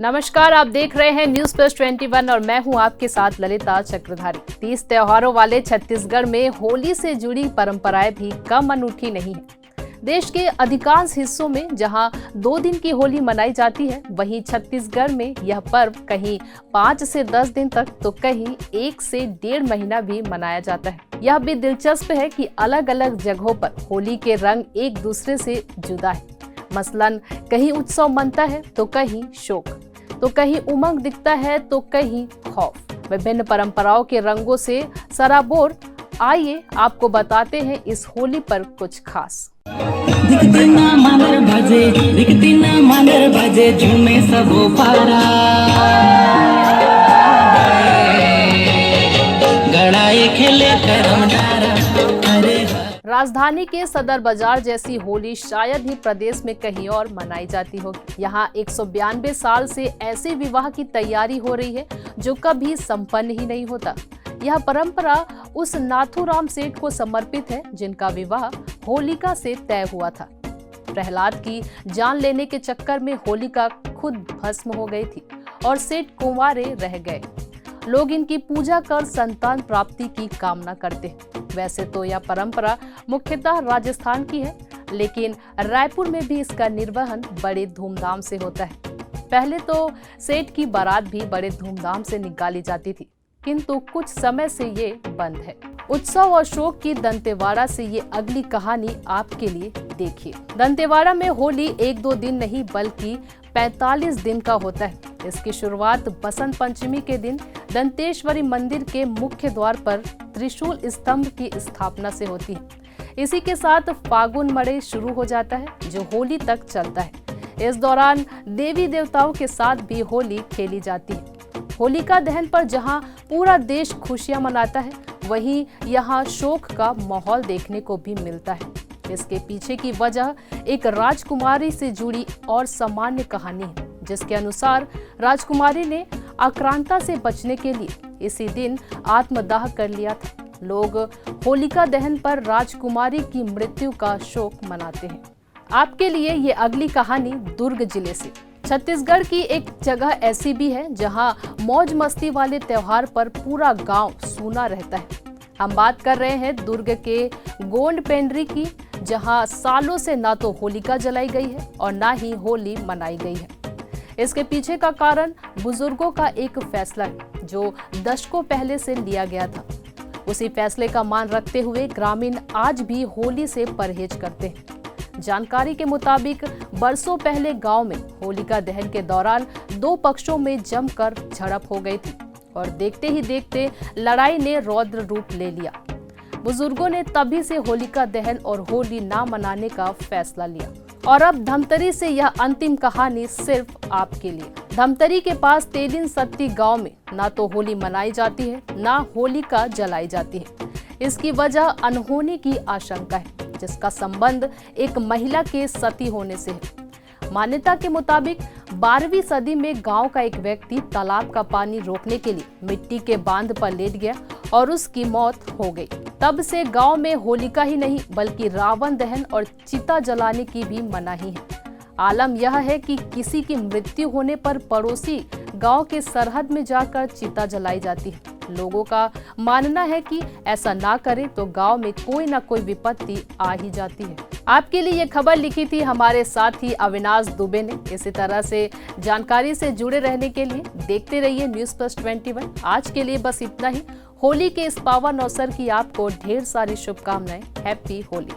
नमस्कार, आप देख रहे हैं न्यूज प्लस 21 और मैं हूं आपके साथ ललिता चक्रधारी। 30 त्योहारों वाले छत्तीसगढ़ में होली से जुड़ी परंपराएं भी कम अनूठी नहीं है। देश के अधिकांश हिस्सों में जहां 2 दिन की होली मनाई जाती है, वहीं छत्तीसगढ़ में यह पर्व कहीं 5 से 10 दिन तक तो कहीं 1 से 1.5 महीना भी मनाया जाता है। यह भी दिलचस्प है कि अलग अलग जगहों पर होली के रंग एक दूसरे से जुदा है। मसलन कहीं उत्सव मनता है तो कहीं शोक, तो कहीं उमंग दिखता है तो कहीं खौफ। विभिन्न परंपराओं के रंगों से सराबोर, आइए आपको बताते हैं इस होली पर कुछ खास। दिखती ना मानर बजे झूमे सबो पारा गड़ाए खेले करम डारा। राजधानी के सदर बाजार जैसी होली शायद ही प्रदेश में कहीं और मनाई जाती होगी। यहाँ 192 साल से ऐसे विवाह की तैयारी हो रही है जो कभी संपन्न ही नहीं होता। यह परंपरा उस नाथूराम सेठ को समर्पित है जिनका विवाह होलिका से तय हुआ था। प्रहलाद की जान लेने के चक्कर में होलिका खुद भस्म हो गई थी और सेठ कुंवारे रह गए। लोग इनकी पूजा कर संतान प्राप्ति की कामना करते हैं। वैसे तो यह परंपरा मुख्यतः राजस्थान की है, लेकिन रायपुर में भी इसका निर्वहन बड़े धूमधाम से होता है। पहले तो सेठ की बारात भी बड़े धूमधाम से निकाली जाती थी, किंतु कुछ समय से ये बंद है। उत्सव और शोक की दंतेवाड़ा से ये अगली कहानी आपके लिए देखिए। दंतेवाड़ा में होली 1-2 दिन नहीं बल्कि 45 दिन का होता है। इसकी शुरुआत बसंत पंचमी के दिन दंतेश्वरी मंदिर के मुख्य द्वार पर त्रिशूल स्तंभ की स्थापना से होती है। इसी के साथ फागुन मड़े शुरू हो जाता है जो होली तक चलता है। इस दौरान देवी देवताओं के साथ भी होली खेली जाती है। होलिका दहन पर जहां पूरा देश खुशियां मनाता है, वहीं यहां शोक का माहौल देखने को भी मिलता है। इसके पीछे की वजह एक राजकुमारी से जुड़ी और सामान्य कहानी है, जिसके अनुसार राजकुमारी ने आक्रांता से बचने के लिए इसी दिन आत्मदाह कर लिया था। लोग होलिका दहन पर राजकुमारी की मृत्यु का शोक मनाते हैं। आपके लिए ये अगली कहानी दुर्ग जिले से। छत्तीसगढ़ की एक जगह ऐसी भी है जहां मौज मस्ती वाले त्योहार पर पूरा गांव सूना रहता है। हम बात कर रहे हैं दुर्ग के गोंड पेंड्री की, जहां सालों से ना तो होलिका जलाई गई है और ना ही होली मनाई गई है। इसके पीछे का कारण बुजुर्गों का एक फैसला है जो दशकों पहले से लिया गया था। उसी फैसले का मान रखते हुए ग्रामीण आज भी होली से परहेज करते हैं। जानकारी के मुताबिक बरसों पहले गांव में होलिका दहन के दौरान 2 पक्षों में जमकर झड़प हो गई थी और देखते ही देखते लड़ाई ने रौद्र रूप ले लिया। बुजुर्गों ने तभी से होलिका दहन और होली ना मनाने का फैसला लिया। और अब धमतरी से यह अंतिम कहानी सिर्फ आपके लिए। धमतरी के पास तेलिन सत्ती गांव में ना तो होली मनाई जाती है, ना होलिका जलाई जाती है। इसकी वजह अनहोनी की आशंका है, जिसका संबंध एक महिला के सती होने से है। मान्यता के मुताबिक 12वीं सदी में गांव का एक व्यक्ति तालाब का पानी रोकने के लिए मिट्टी के बांध पर लेट गया और उसकी मौत हो गई। तब से गांव में होलिका ही नहीं बल्कि रावण दहन और चिता जलाने की भी मनाही है। आलम यह है कि किसी की मृत्यु होने पर पड़ोसी गांव के सरहद में जाकर चिता जलाई जाती है। लोगों का मानना है कि ऐसा ना करे तो गांव में कोई ना कोई विपत्ति आ ही जाती है। आपके लिए ये खबर लिखी थी हमारे साथी अविनाश दुबे ने। इसी तरह से जानकारी से जुड़े रहने के लिए देखते रहिए न्यूज प्लस 21। आज के लिए बस इतना ही। होली के इस पावन अवसर की आपको ढेर सारी शुभकामनाएं। हैप्पी होली।